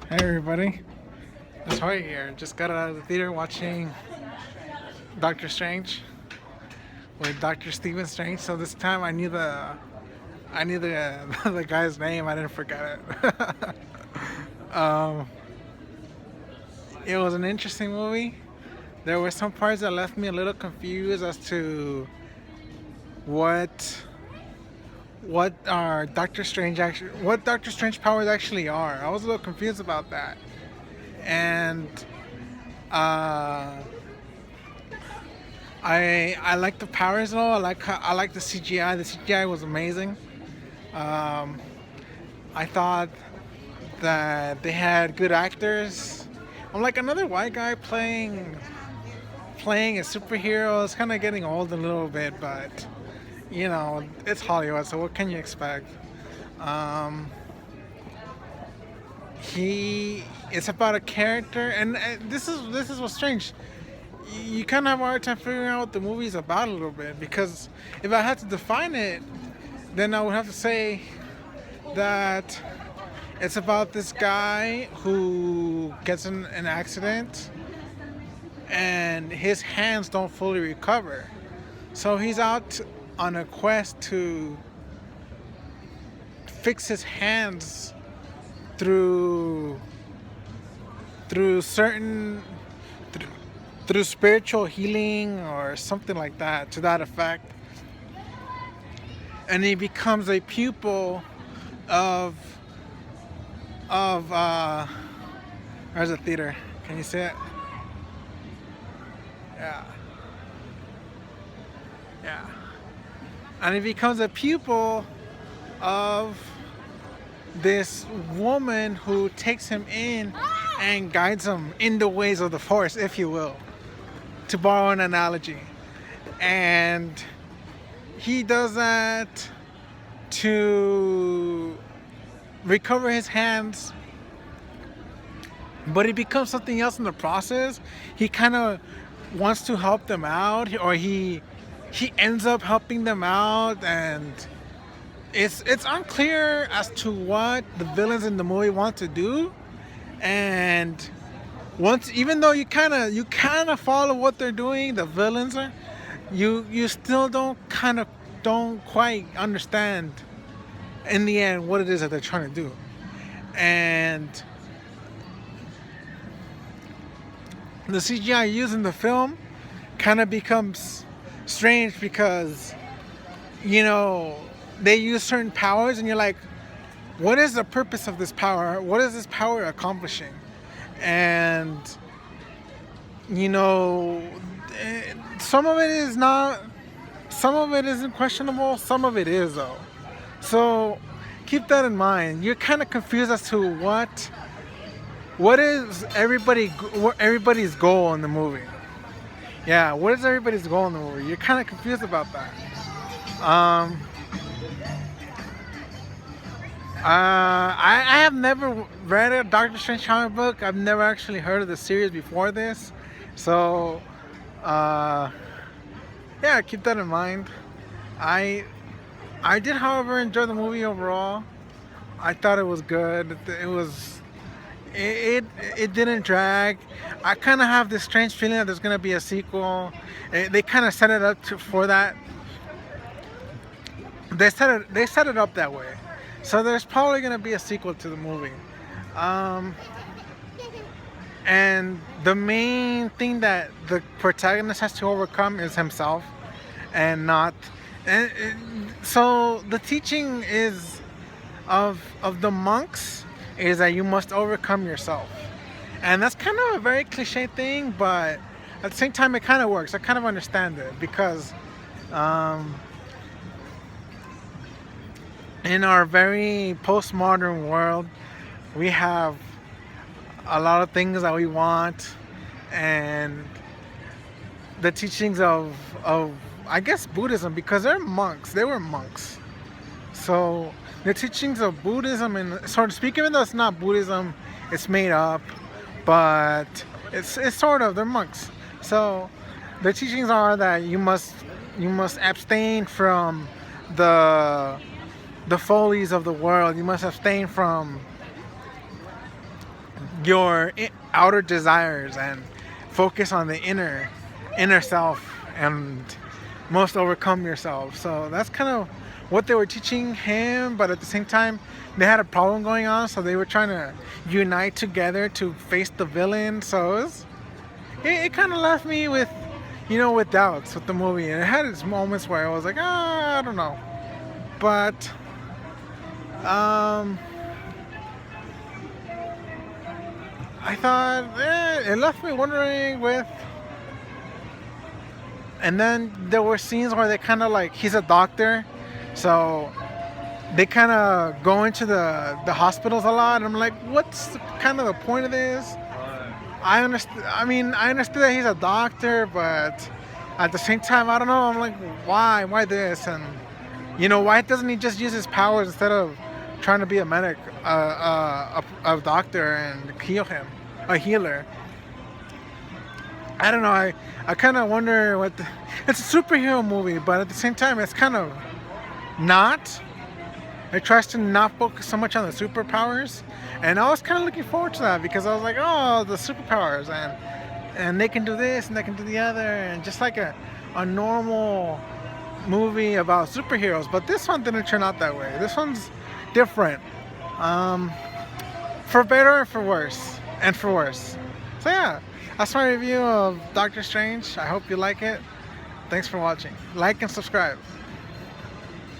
Hey everybody, it's Hoy here. Just got out of the theater watching Doctor Strange with Doctor Stephen Strange. So this time I knew the the guy's name. I didn't forget it. It was an interesting movie. There were some parts that left me a little confused as to what what Doctor Strange powers actually are. I was a little confused about that, and uh, I like the powers though. I like the CGI. The CGI was amazing. Um, I thought that they had good actors. I'm like another white guy playing a superhero. It's kind of getting old a little bit, but it's Hollywood, so what can you expect? Um, he it's about a character, and this is what's strange. You kind of have a hard time figuring out what the movie's about a little bit because if I had to define it, then I would have to say that it's about this guy who gets in an accident and his hands don't fully recover. So he's out on a quest to fix his hands through through certain through, through spiritual healing or something like that to that effect. And he becomes a pupil of of there's a theater. Can you see it? Yeah. Yeah. And he becomes a pupil of this woman who takes him in and guides him in the ways of the force, if you will, to borrow an analogy. And he does that to recover his hands, but he becomes something else in the process. He kind of wants to help them out, or he ends up helping them out, and it's unclear as to what the villains in the movie want to do. And once, even though you kind of follow what they're doing, the villains are, you still don't quite understand in the end what it is that they're trying to do. And the CGI used in the film kind of becomes strange because you know they use certain powers and you're like, what is the purpose of this power? What is this power accomplishing? And you know some of it is not, some of it isn't questionable, some of it is though. So keep that in mind. You're kind of confused as to what is everybody's goal in the movie. Yeah, what is everybody's goal in the movie? You're kind of confused about that. Um, I have never read a Doctor Strange comic book. I've never actually heard of the series before this. So, uh, yeah, keep that in mind. I I did, however, enjoy the movie overall. I thought it was good. It it didn't drag. I kind of have this strange feeling that there's gonna be a sequel. They kind of set it up for that. They set it up that way. So there's probably gonna be a sequel to the movie. Um, and the main thing that the protagonist has to overcome is himself, and not. And so the teaching is of the monks is that you must overcome yourself, and that's kind of a very cliche thing, but at the same time it kind of works. I kind of understand it because um, in our very postmodern world, we have a lot of things that we want, and the teachings of I guess Buddhism, because they're monks. They were monks. So the teachings of Buddhism, and so to speak, even though it's not Buddhism, it's made up, but it's sort of, they're monks. So the teachings are that you must abstain from the the follies of the world. You must abstain from your outer desires and focus on the inner self, and most overcome yourself. So that's kind of what they were teaching him, but at the same time they had a problem going on, so they were trying to unite together to face the villain. So it kind of left me with, with doubts with the movie, and it had its moments where I was like, I don't know. But I thought it left me wondering with. And then there were scenes where they kind of like, he's a doctor, so they kind of go into the hospitals a lot. And I'm like, what's kind of the point of this? I understand. I mean, I understood that he's a doctor, but at the same time, I don't know. I'm like, why this? And why doesn't he just use his powers instead of trying to be a medic, a doctor, and heal him, a healer? I don't know. I kind of wonder what. It's a superhero movie, but at the same time, it's kind of not. It tries to not focus so much on the superpowers, and I was kind of looking forward to that because I was like, oh, the superpowers, and they can do this and they can do the other, and just like a normal movie about superheroes. But this one didn't turn out that way. This one's different, for better and for worse, So yeah, that's my review of Doctor Strange. I hope you like it. Thanks for watching. Like and subscribe.